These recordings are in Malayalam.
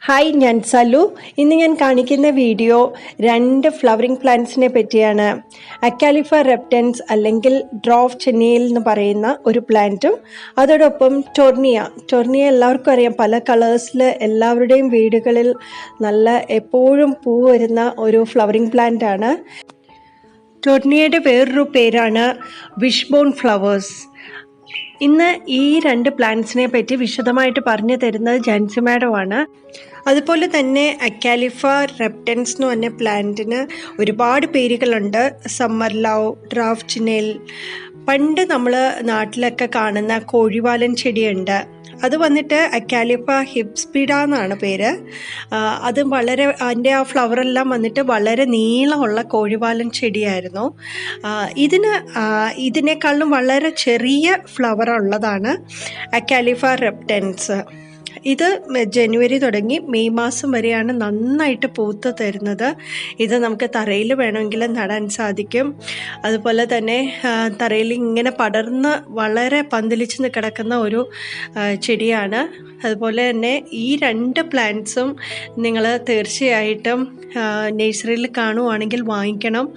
ഹായ്, ഞാൻ സലു. ഇന്ന് ഞാൻ കാണിക്കുന്ന വീഡിയോ രണ്ട് ഫ്ലവറിംഗ് പ്ലാന്റ്സിനെ പറ്റിയാണ്. അക്കാലിഫ റെപ്റ്റൻസ് അല്ലെങ്കിൽ ഡ്രോഫ് ചെന്നൈയിൽ എന്ന് പറയുന്ന ഒരു പ്ലാന്റും അതോടൊപ്പം ടൊർണിയ എല്ലാവർക്കും അറിയാം. പല കളേഴ്സിൽ എല്ലാവരുടെയും വീടുകളിൽ നല്ല എപ്പോഴും പൂ വരുന്ന ഒരു ഫ്ലവറിംഗ് പ്ലാന്റ് ആണ്. ടൊർണിയയുടെ വേറൊരു പേരാണ് വിഷ്ബോൺ ഫ്ലവേഴ്സ്. ഇന്ന് ഈ രണ്ട് പ്ലാന്റ്സിനെ പറ്റി വിശദമായിട്ട് പറഞ്ഞു തരുന്നത് ജാൻസി മാഡമാണ്. അതുപോലെ തന്നെ അക്കാലിഫ റെപ്റ്റൻസ് എന്ന് പറഞ്ഞ പ്ലാന്റിന് ഒരുപാട് പേരുകളുണ്ട്. സമ്മർ ലവ്, ഡ്രാഫ് ചിനേൽ, പണ്ട് നമ്മൾ നാട്ടിലൊക്കെ കാണുന്ന കോഴിവാലൻ ചെടിയുണ്ട്. അത് വന്നിട്ട് അക്കാലിഫ ഹിപ്സ്പിഡ എന്നാണ് പേര്. അത് വളരെ അതിൻ്റെ ആ ഫ്ലവറെല്ലാം വന്നിട്ട് വളരെ നീളമുള്ള കോഴിവാലൻ ചെടിയായിരുന്നു. ഇതിനേക്കാളും വളരെ ചെറിയ ഫ്ലവർ ഉള്ളതാണ് അക്കാലിഫ റെപ്റ്റൻസ്. ഇത് ജനുവരി തുടങ്ങി മെയ് മാസം വരെയാണ് നന്നായിട്ട് പൂത്ത് തരുന്നത്. ഇത് നമുക്ക് തറയിൽ വേണമെങ്കിൽ നടാൻ സാധിക്കും. അതുപോലെ തന്നെ തറയിൽ ഇങ്ങനെ പടർന്ന് വളരെ പന്തലിച്ച് കിടക്കുന്ന ഒരു ചെടിയാണ്. അതുപോലെ തന്നെ ഈ രണ്ട് പ്ലാന്റ്സും നിങ്ങൾ തീർച്ചയായിട്ടും നഴ്സറിയിൽ കാണുവാണെങ്കിൽ വാങ്ങിക്കണം.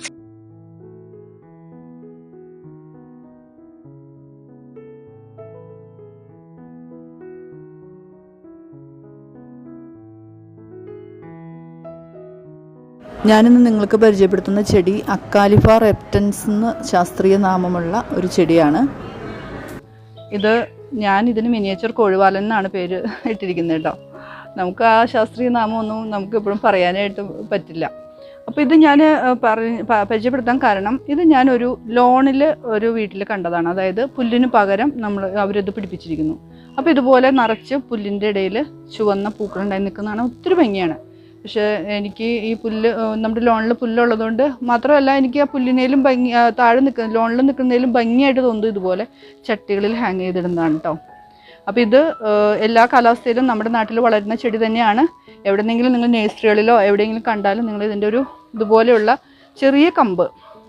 ഞാനിന്ന് നിങ്ങൾക്ക് പരിചയപ്പെടുത്തുന്ന ചെടി അക്കാലിഫ റെപ്റ്റൻസ് എന്ന് ശാസ്ത്രീയ നാമമുള്ള ഒരു ചെടിയാണ്. ഇതിന് മിനിയേച്ചർ കോഴിവാലൻ എന്നാണ് പേര് ഇട്ടിരിക്കുന്നത് കേട്ടോ. നമുക്ക് ആ ശാസ്ത്രീയ നാമമൊന്നും നമുക്ക് എപ്പോഴും പറയാനായിട്ട് പറ്റില്ല. അപ്പോൾ ഇത് ഞാൻ പരിചയപ്പെടുത്താൻ കാരണം, ഇത് ഞാനൊരു ലോണിൽ ഒരു വീട്ടിൽ കണ്ടതാണ്. അതായത് പുല്ലിന് പകരം അവരിത് പിടിപ്പിച്ചിരിക്കുന്നു. അപ്പോൾ ഇതുപോലെ നിറച്ച് പുല്ലിൻ്റെ ഇടയിൽ ചുവന്ന പൂക്കളുണ്ടായി നിൽക്കുന്നതാണ്. ഒത്തിരി ഭംഗിയാണ്. പക്ഷേ എനിക്ക് ഈ പുല്ല് നമ്മുടെ ലോണിൽ പുല്ലുള്ളതുകൊണ്ട് മാത്രമല്ല, എനിക്ക് ആ പുല്ലിനേലും ഭംഗി ലോണിൽ നിൽക്കുന്നതിലും ഭംഗിയായിട്ട് തോന്നുന്നത് ഇതുപോലെ ചട്ടികളിൽ ഹാങ് ചെയ്തിടുന്നതാണ് കേട്ടോ. അപ്പോൾ ഇത് എല്ലാ കാലാവസ്ഥയിലും നമ്മുടെ നാട്ടിൽ വളരുന്ന ചെടി തന്നെയാണ്. എവിടെയെങ്കിലും നിങ്ങൾ നേഴ്സറികളിലോ എവിടെയെങ്കിലും കണ്ടാലും നിങ്ങൾ ഇതിൻ്റെ ഇതുപോലെയുള്ള ചെറിയ കമ്പ്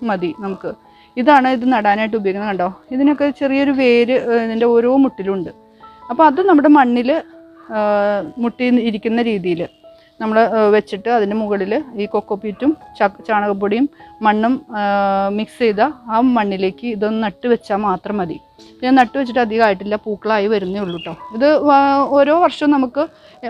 മതി നമുക്ക്. ഇത് നടാനായിട്ട് ഉപയോഗിക്കുന്നത് കണ്ടോ. ഇതിനൊക്കെ ചെറിയൊരു വേര് ഇതിൻ്റെ ഓരോ മുട്ടിലുണ്ട്. അപ്പോൾ അത് നമ്മുടെ മണ്ണിൽ മുട്ടി ഇരിക്കുന്ന രീതിയിൽ നമ്മൾ വെച്ചിട്ട് അതിൻ്റെ മുകളിൽ ഈ കൊക്കോപ്പീറ്റും ചാണകപ്പൊടിയും മണ്ണും മിക്സ് ചെയ്ത ആ മണ്ണിലേക്ക് ഇതൊന്ന് നട്ട് വെച്ചാൽ മാത്രം മതി. ഞാൻ നട്ട് വെച്ചിട്ട് അധികമായിട്ടില്ല, പൂക്കളായി വരുന്നേ ഉള്ളൂ കേട്ടോ. ഇത് ഓരോ വർഷവും നമുക്ക്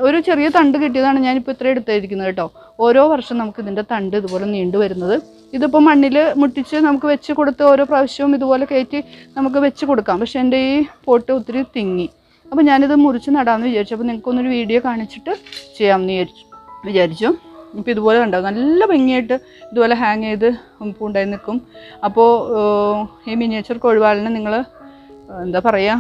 ഒരു ചെറിയ തണ്ട് കിട്ടിയതാണ് ഞാനിപ്പോൾ ഇത്ര എടുത്തിരിക്കുന്നത് കേട്ടോ. ഓരോ വർഷം നമുക്ക് ഇതിൻ്റെ തണ്ട് ഇതുപോലെ നീണ്ടു വരുന്നത്. ഇതിപ്പോൾ മണ്ണിൽ മുട്ടിച്ച് നമുക്ക് വെച്ച് കൊടുത്ത് ഓരോ പ്രാവശ്യവും ഇതുപോലെ കയറ്റി നമുക്ക് വെച്ച് കൊടുക്കാം. പക്ഷേ എൻ്റെ ഈ പോട്ട് ഒത്തിരി തിങ്ങി. അപ്പോൾ ഞാനിത് മുറിച്ച് നടാമെന്ന് വിചാരിച്ചു. അപ്പോൾ നിങ്ങൾക്കൊന്നൊരു വീഡിയോ കാണിച്ചിട്ട് ചെയ്യാമെന്ന് വിചാരിച്ചു. ഇപ്പോൾ ഇതുപോലെ ഉണ്ടാകും, നല്ല ഭംഗിയായിട്ട് ഇതുപോലെ ഹാങ് ചെയ്ത് പൂണ്ടായി നിൽക്കും. അപ്പോൾ ഈ മിനിയേച്ചർ കോഴിവാലിനെ നിങ്ങൾ എന്താ പറയുക,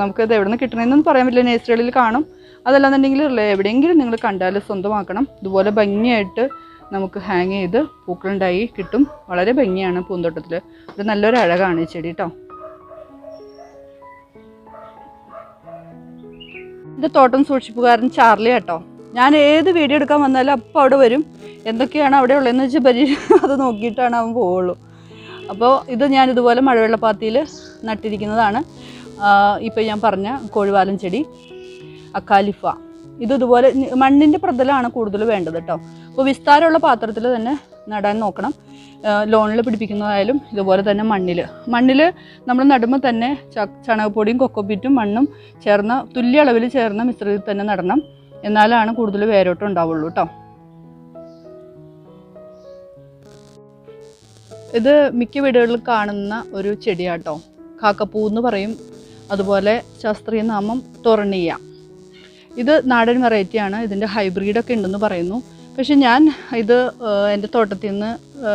നമുക്കത് എവിടെ നിന്ന് കിട്ടണമെന്നൊന്നും പറയാൻ പറ്റില്ല. നേഴ്സറികളിൽ കാണും. അതല്ലാന്നുണ്ടെങ്കിൽ എവിടെയെങ്കിലും നിങ്ങൾ കണ്ടാൽ സ്വന്തമാക്കണം. ഇതുപോലെ ഭംഗിയായിട്ട് നമുക്ക് ഹാങ് ചെയ്ത് പൂക്കളുണ്ടായി കിട്ടും. വളരെ ഭംഗിയാണ് പൂന്തോട്ടത്തിൽ. ഇത് നല്ലൊരു അഴകാണ് ഈ ചെടി കേട്ടോ. ഇത് തോട്ടം സൂക്ഷിപ്പുകാരൻ ചാർലി കേട്ടോ. ഞാൻ ഏത് വീഡിയോ എടുക്കാൻ വന്നാലും അപ്പോൾ അവിടെ വരും. എന്തൊക്കെയാണ് അവിടെ ഉള്ളതെന്ന് വെച്ചാൽ അത് നോക്കിയിട്ടാണ് അവൻ പോവുള്ളൂ. അപ്പോൾ ഇത് ഞാൻ ഇതുപോലെ മഴവെള്ളപ്പാത്തിയിൽ നട്ടിരിക്കുന്നതാണ്. ഇപ്പോൾ ഞാൻ പറഞ്ഞ കോഴിവാലൻ ചെടി അക്കാലിഫ. ഇതുപോലെ മണ്ണിൻ്റെ പ്രതലമാണ് കൂടുതൽ വേണ്ടത് കേട്ടോ. അപ്പോൾ വിസ്താരമുള്ള പാത്രത്തിൽ തന്നെ നടാൻ നോക്കണം. ലോണിൽ പിടിപ്പിക്കുന്നതായാലും ഇതുപോലെ തന്നെ മണ്ണിൽ നമ്മൾ നടുമ്പോൾ തന്നെ ചാണകപ്പൊടിയും കൊക്കോപ്പീറ്റും മണ്ണും ചേർന്ന തുല്യ അളവിൽ ചേർന്ന മിശ്രിതത്തിൽ തന്നെ നടണം. എന്നാലാണ് കൂടുതൽ വേരോട്ടം ഉണ്ടാവുള്ളൂ കേട്ടോ. ഇത് മിക്ക വീടുകളിൽ കാണുന്ന ഒരു ചെടിയാട്ടോ. കാക്കപ്പൂ എന്ന് പറയും. അതുപോലെ ശാസ്ത്രീയ നാമം ടൊറനിയ. ഇത് നാടൻ വെറൈറ്റിയാണ്. ഇതിൻ്റെ ഹൈബ്രിഡൊക്കെ ഉണ്ടെന്ന് പറയുന്നു. പക്ഷെ ഞാൻ ഇത് എൻ്റെ തോട്ടത്തിൽ നിന്ന്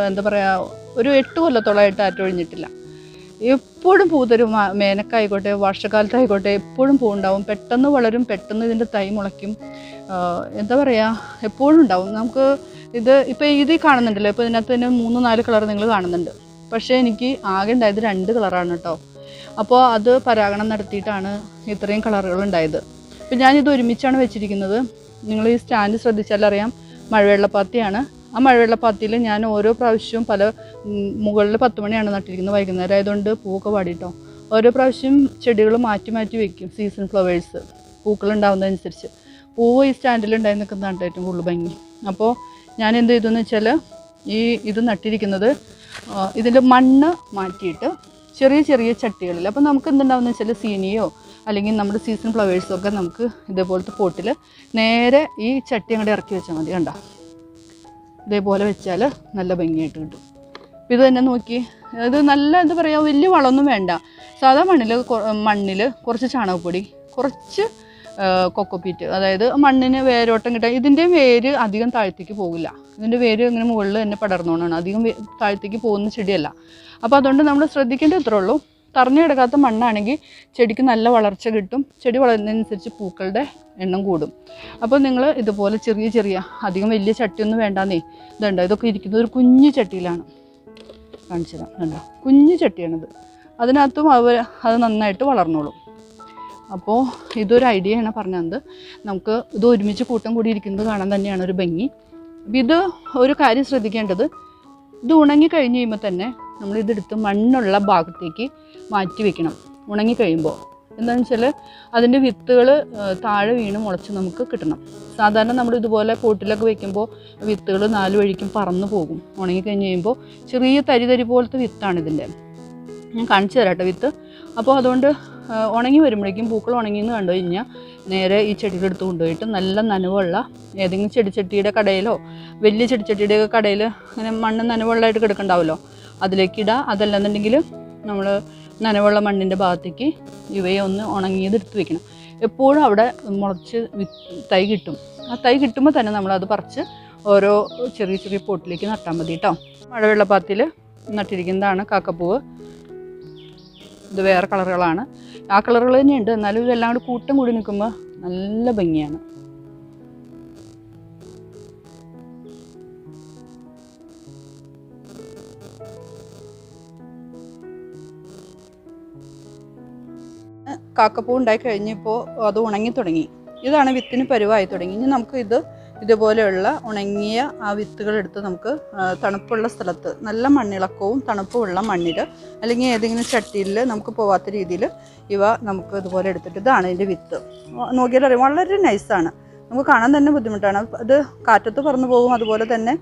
എന്താ പറയുക, ഒരു 8 കൊല്ലത്തോളമായിട്ട് ആറ്റൊഴിഞ്ഞിട്ടില്ല. എപ്പോഴും പൂ തരും. വേനൽക്കായിക്കോട്ടെ വർഷക്കാലത്തായിക്കോട്ടെ എപ്പോഴും പൂ ഉണ്ടാവും. പെട്ടെന്ന് വളരും, പെട്ടെന്ന് ഇതിൻ്റെ തൈ മുളയ്ക്കും. എന്താ പറയുക, എപ്പോഴും ഉണ്ടാവും. നമുക്ക് ഇപ്പോൾ ഇത് കാണുന്നുണ്ടല്ലോ. ഇപ്പോൾ ഇതിനകത്ത് തന്നെ 3-4 കളർ നിങ്ങൾ കാണുന്നുണ്ട്. പക്ഷേ എനിക്ക് ആകെ ഉണ്ടായത് 2 കളറാണ് കേട്ടോ. അപ്പോൾ അത് പരാഗണം നടത്തിയിട്ടാണ് ഇത്രയും കളറുകൾ ഉണ്ടായത്. അപ്പോൾ ഞാനിത് ഒരുമിച്ചാണ് വെച്ചിരിക്കുന്നത്. നിങ്ങൾ ഈ സ്റ്റാൻഡ് ശ്രദ്ധിച്ചാലറിയാം, മഴവെള്ളപ്പാത്തിയാണ്. ആ മഴവെള്ളപ്പാത്തിയിൽ ഞാൻ ഓരോ പ്രാവശ്യവും മുകളിൽ 10 മണിയാണ് നട്ടിരിക്കുന്നത്. വൈകുന്നേരം ആയതുകൊണ്ട് പൂവൊക്കെ വാടിയിട്ടോ. ഓരോ പ്രാവശ്യം ചെടികൾ മാറ്റി മാറ്റി വയ്ക്കും. സീസൺ ഫ്ലവേഴ്സ് പൂക്കൾ ഉണ്ടാകുന്നതനുസരിച്ച്. പൂവ് ഈ സ്റ്റാൻഡിലുണ്ടായി നിൽക്കുന്നതാണ് ഏറ്റവും കൂടുതൽ ഭംഗി. അപ്പോൾ ഞാൻ എന്ത് ചെയ്തെന്ന് വെച്ചാൽ ഇത് നട്ടിരിക്കുന്നത് ഇതിൻ്റെ മണ്ണ് മാറ്റിയിട്ട് ചെറിയ ചെറിയ ചട്ടികളിൽ. അപ്പോൾ നമുക്ക് എന്തുണ്ടാവുമെന്ന് വെച്ചാൽ സീനിയോ അല്ലെങ്കിൽ നമ്മുടെ സീസൺ ഫ്ലവേഴ്സോ ഒക്കെ നമുക്ക് ഇതേപോലത്തെ പോട്ടിൽ നേരെ ഈ ചട്ടി അങ്ങോട്ട് ഇറക്കി വെച്ചാൽ മതി. കണ്ടോ, ഇതേപോലെ വെച്ചാൽ നല്ല ഭംഗിയായിട്ട് കിട്ടും. അപ്പോൾ ഇത് തന്നെ നോക്കി, ഇത് നല്ല എന്താ പറയുക, വലിയ വളമൊന്നും വേണ്ട. സാധാ മണ്ണിൽ കുറച്ച് ചാണകപ്പൊടി, കുറച്ച് കൊക്കോപ്പീറ്റ്, അതായത് മണ്ണിന് വേരോട്ടം കിട്ടാൻ. ഇതിൻ്റെ വേര് അധികം താഴത്തേക്ക് പോകില്ല. ഇതിൻ്റെ വേര് ഇങ്ങനെ മുകളിൽ തന്നെ പടർന്നുകൊണ്ടാണ്, അധികം താഴത്തേക്ക് പോകുന്ന ചെടിയല്ല. അപ്പോൾ അതുകൊണ്ട് നമ്മൾ ശ്രദ്ധിക്കേണ്ടത് ഇത്രേ ഉള്ളൂ. തറഞ്ഞു കിടക്കാത്ത മണ്ണാണെങ്കിൽ ചെടിക്ക് നല്ല വളർച്ച കിട്ടും. ചെടി വളരുന്നതിനനുസരിച്ച് പൂക്കളുടെ എണ്ണം കൂടും. അപ്പോൾ നിങ്ങൾ ഇതുപോലെ ചെറിയ ചെറിയ, അധികം വലിയ ചട്ടിയൊന്നും വേണ്ടാന്നേ. ഇതുണ്ടോ, ഇതൊക്കെ ഇരിക്കുന്നത് ഒരു കുഞ്ഞു ചട്ടിയിലാണ്. കാണിച്ചു തരാം. കണ്ടോ, കുഞ്ഞു ചട്ടിയാണിത്. അതിനകത്തും അത് നന്നായിട്ട് വളർന്നോളും. അപ്പോൾ ഇതൊരു ഐഡിയയാണ് പറഞ്ഞത്. നമുക്ക് ഇത് ഒരുമിച്ച് കൂട്ടം കൂടി ഇരിക്കുന്നത് കാണാൻ തന്നെയാണ് ഒരു ഭംഗി. ഇത് ഒരു കാര്യം ശ്രദ്ധിക്കേണ്ടത്, ഇത് ഉണങ്ങി കഴിഞ്ഞ് കഴിയുമ്പോൾ തന്നെ നമ്മളിതെടുത്ത് മണ്ണുള്ള ഭാഗത്തേക്ക് മാറ്റി വെക്കണം. ഉണങ്ങി കഴിയുമ്പോൾ എന്താണെന്ന് വെച്ചാൽ അതിൻ്റെ വിത്തുകൾ താഴെ വീണ് മുളച്ച് നമുക്ക് കിട്ടണം. സാധാരണ നമ്മൾ ഇതുപോലെ പോട്ടിലൊക്കെ വെക്കുമ്പോൾ വിത്തുകൾ 4 വഴിക്കും പറന്നു പോകും. ഉണങ്ങി കഴിഞ്ഞ് കഴിയുമ്പോൾ ചെറിയ തരി പോലത്തെ വിത്താണ് ഇതിൻ്റെ. ഞാൻ കാണിച്ചു തരാം കേട്ടോ വിത്ത്. അപ്പോൾ അതുകൊണ്ട് ഉണങ്ങി വരുമ്പോഴേക്കും, പൂക്കൾ ഉണങ്ങിയെന്ന് കണ്ടു കഴിഞ്ഞാൽ നേരെ ഈ ചെടികളെടുത്ത് കൊണ്ടുപോയിട്ട് നല്ല നനവുള്ള ഏതെങ്കിലും ചെടിച്ചട്ടിയുടെ കടയിലോ വലിയ ചെടിച്ചട്ടിയുടെയൊക്കെ കടയിൽ അങ്ങനെ മണ്ണ് നനവുള്ളതായിട്ട് കിടക്കണ്ടാവുമല്ലോ, അതിലേക്ക് ഇടുക. അതല്ലെന്നുണ്ടെങ്കിൽ നമ്മൾ നനവുള്ള മണ്ണിൻ്റെ ഭാഗത്തേക്ക് ഇവയെ ഒന്ന് ഉണങ്ങിയത് എടുത്ത് വെക്കണം. എപ്പോഴും അവിടെ മുളച്ച് തൈ കിട്ടും. ആ തൈ കിട്ടുമ്പോൾ തന്നെ നമ്മളത് പറിച്ച് ഓരോ ചെറിയ ചെറിയ പോട്ടിലേക്ക് നട്ടാൽ മതി കേട്ടോ. മഴവെള്ളപ്പാത്തിൽ നട്ടിരിക്കുന്നതാണ് കാക്കപ്പൂവ്. ഇത് വേറെ കളറുകളാണ്. ആ കളറുകൾ തന്നെയുണ്ട്, എന്നാലും ഇതെല്ലാം കൂടി കൂട്ടം കൂടി നിൽക്കുമ്പോൾ നല്ല ഭംഗിയാണ്. കാക്കപ്പൂ ഉണ്ടായി കഴിഞ്ഞപ്പോൾ അത് ഉണങ്ങി തുടങ്ങി. ഇതാണ് വിത്തിന് പരുവായി തുടങ്ങി. ഇനി നമുക്ക് ഇതുപോലെയുള്ള ഉണങ്ങിയ ആ വിത്തുകളെടുത്ത് നമുക്ക് തണുപ്പുള്ള സ്ഥലത്ത്, നല്ല മണ്ണിളക്കവും തണുപ്പുമുള്ള മണ്ണിൽ അല്ലെങ്കിൽ ഏതെങ്കിലും ചട്ടിയിൽ നമുക്ക് പോവാത്ത രീതിയിൽ ഇവ നമുക്ക് ഇതുപോലെ എടുത്തിട്ട്, ഇതാണ് ഇതിൻ്റെ വിത്ത്. നോക്കിയാൽ അറിയാം, വളരെ നൈസാണ്. നമുക്ക് കാണാൻ തന്നെ ബുദ്ധിമുട്ടാണ്. അത് കാറ്റത്ത് പറന്നു പോകും. അതുപോലെ തന്നെ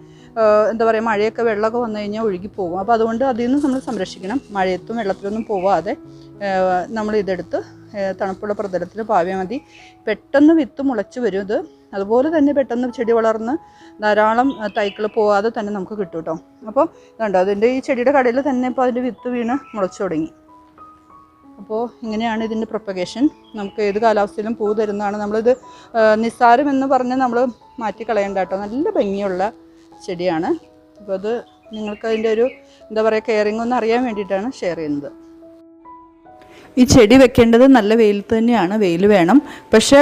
എന്താ പറയുക, മഴയൊക്കെ വെള്ളമൊക്കെ വന്നു കഴിഞ്ഞാൽ ഒഴുകിപ്പോകും. അപ്പോൾ അതുകൊണ്ട് അതിൽ നിന്ന് നമ്മൾ സംരക്ഷിക്കണം. മഴയത്തും വെള്ളത്തിലൊന്നും പോവാതെ നമ്മൾ ഇതെടുത്ത് തണുപ്പുള്ള പ്രതലത്തിൽ പാവിയാൽ മതി. പെട്ടെന്ന് വിത്ത് മുളച്ച് വരും ഇത്. അതുപോലെ തന്നെ പെട്ടെന്ന് ചെടി വളർന്ന് ധാരാളം തൈകൾ പോവാതെ തന്നെ നമുക്ക് കിട്ടും കേട്ടോ. അപ്പോൾ ഇതുണ്ടോ, അതിൻ്റെ ഈ ചെടിയുടെ കടയിൽ തന്നെ ഇപ്പോൾ അതിൻ്റെ വിത്ത് വീണ് മുളച്ചു തുടങ്ങി. അപ്പോൾ ഇങ്ങനെയാണ് ഇതിൻ്റെ പ്രൊപ്പഗേഷൻ. നമുക്ക് ഏത് കാലാവസ്ഥയിലും പൂ തരുന്നതാണ്. നമ്മളിത് നിസ്സാരമെന്ന് പറഞ്ഞ് നമ്മൾ മാറ്റിക്കളയേണ്ട കേട്ടോ. നല്ല ഭംഗിയുള്ള ചെടിയാണ്. അപ്പോൾ അത് നിങ്ങൾക്ക് അതിൻ്റെ ഒരു എന്താ പറയുക, കെയറിങ് ഒന്ന് അറിയാൻ വേണ്ടിയിട്ടാണ് ഷെയർ ചെയ്യുന്നത്. ഈ ചെടി വെക്കേണ്ടത് നല്ല വെയിലത്ത് തന്നെയാണ്, വെയിൽ വേണം. പക്ഷേ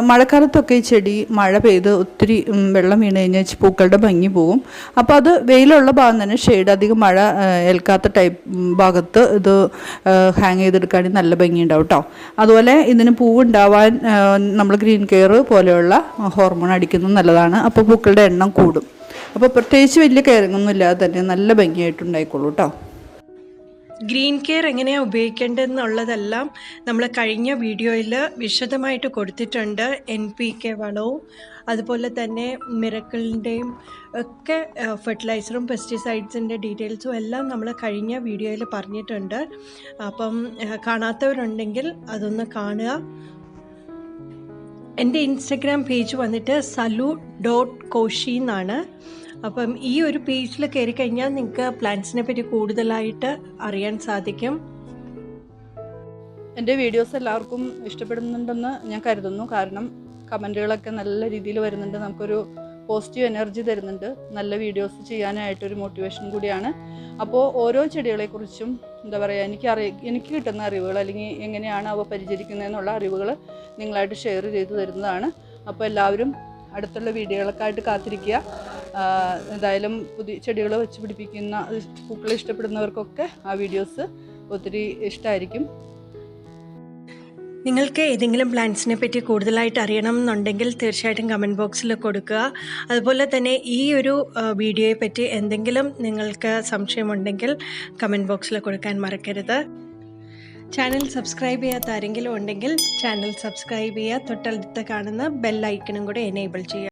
മഴക്കാലത്തൊക്കെ ഈ ചെടി മഴ പെയ്ത് ഒത്തിരി വെള്ളം വീണ് കഴിഞ്ഞാൽ പൂക്കളുടെ ഭംഗി പോവും. അപ്പോൾ അത് വെയിലുള്ള ഭാഗം തന്നെ, ഷെയ്ഡ് അധികം മഴ ഏൽക്കാത്ത ഭാഗത്ത് ഇത് ഹാങ് ചെയ്തെടുക്കുകയാണെങ്കിൽ നല്ല ഭംഗി ഉണ്ടാവും കേട്ടോ. അതുപോലെ ഇതിന് പൂവുണ്ടാവാൻ നമ്മൾ ഗ്രീൻ കെയർ പോലെയുള്ള ഹോർമോൺ അടിക്കുന്നത് നല്ലതാണ്. അപ്പോൾ പൂക്കളുടെ എണ്ണം കൂടും. അപ്പോൾ പ്രത്യേകിച്ച് വലിയ കെയറിങ്ങൊന്നും ഇല്ലാതെ തന്നെ നല്ല ഭംഗിയായിട്ടുണ്ടായിക്കോളൂ കേട്ടോ. ഗ്രീൻ കെയർ എങ്ങനെയാണ് ഉപയോഗിക്കേണ്ടതെന്നുള്ളതെല്ലാം നമ്മൾ കഴിഞ്ഞ വീഡിയോയിൽ വിശദമായിട്ട് കൊടുത്തിട്ടുണ്ട്. NPK വളവും അതുപോലെ തന്നെ മിറക്കിളിൻ്റെയും ഒക്കെ ഫെർട്ടിലൈസറും പെസ്റ്റിസൈഡ്സിൻ്റെ ഡീറ്റെയിൽസും എല്ലാം നമ്മൾ കഴിഞ്ഞ വീഡിയോയിൽ പറഞ്ഞിട്ടുണ്ട്. അപ്പം കാണാത്തവരുണ്ടെങ്കിൽ അതൊന്ന് കാണുക. എൻ്റെ ഇൻസ്റ്റഗ്രാം പേജ് വന്നിട്ട് salu.koshy എന്നാണ്. അപ്പം ഈ ഒരു പേജിൽ കയറി കഴിഞ്ഞാൽ നിങ്ങൾക്ക് പ്ലാന്റ്സിനെ പറ്റി കൂടുതലായിട്ട് അറിയാൻ സാധിക്കും. എൻ്റെ വീഡിയോസ് എല്ലാവർക്കും ഇഷ്ടപ്പെടുന്നുണ്ടെന്ന് ഞാൻ കരുതുന്നു. കാരണം കമൻറ്റുകളൊക്കെ നല്ല രീതിയിൽ വരുന്നുണ്ട്. നമുക്കൊരു പോസിറ്റീവ് എനർജി തരുന്നുണ്ട്. നല്ല വീഡിയോസ് ചെയ്യാനായിട്ടൊരു മോട്ടിവേഷൻ കൂടിയാണ്. അപ്പോൾ ഓരോ ചെടികളെക്കുറിച്ചും എന്താ പറയുക, എനിക്ക് കിട്ടുന്ന അറിവുകൾ അല്ലെങ്കിൽ എങ്ങനെയാണ് അവ പരിചരിക്കുന്നതെന്നുള്ള അറിവുകൾ നിങ്ങളായിട്ട് ഷെയർ ചെയ്തു തരുന്നതാണ്. അപ്പോൾ എല്ലാവരും അടുത്തുള്ള വീഡിയോകൾക്കായിട്ട് കാത്തിരിക്കുക. എന്തായാലും പുതിയ ചെടികൾ വെച്ച് പിടിപ്പിക്കുന്ന പൂക്കളെ ഇഷ്ടപ്പെടുന്നവർക്കൊക്കെ ആ വീഡിയോസ് ഒത്തിരി ഇഷ്ടമായിരിക്കും. നിങ്ങൾക്ക് ഏതെങ്കിലും പ്ലാന്റ്സിനെ പറ്റി കൂടുതലായിട്ട് അറിയണം എന്നുണ്ടെങ്കിൽ തീർച്ചയായിട്ടും കമൻറ്റ് ബോക്സിൽ കൊടുക്കുക. അതുപോലെ തന്നെ ഈ ഒരു വീഡിയോയെ പറ്റി എന്തെങ്കിലും നിങ്ങൾക്ക് സംശയമുണ്ടെങ്കിൽ കമൻറ്റ് ബോക്സിൽ കൊടുക്കാൻ മറക്കരുത്. ചാനൽ സബ്സ്ക്രൈബ് ചെയ്യാത്ത ആരെങ്കിലും ഉണ്ടെങ്കിൽ ചാനൽ സബ്സ്ക്രൈബ് ചെയ്യുക, തൊട്ടടുത്ത് കാണുന്ന ബെൽ ഐക്കണും കൂടെ എനേബിൾ ചെയ്യുക.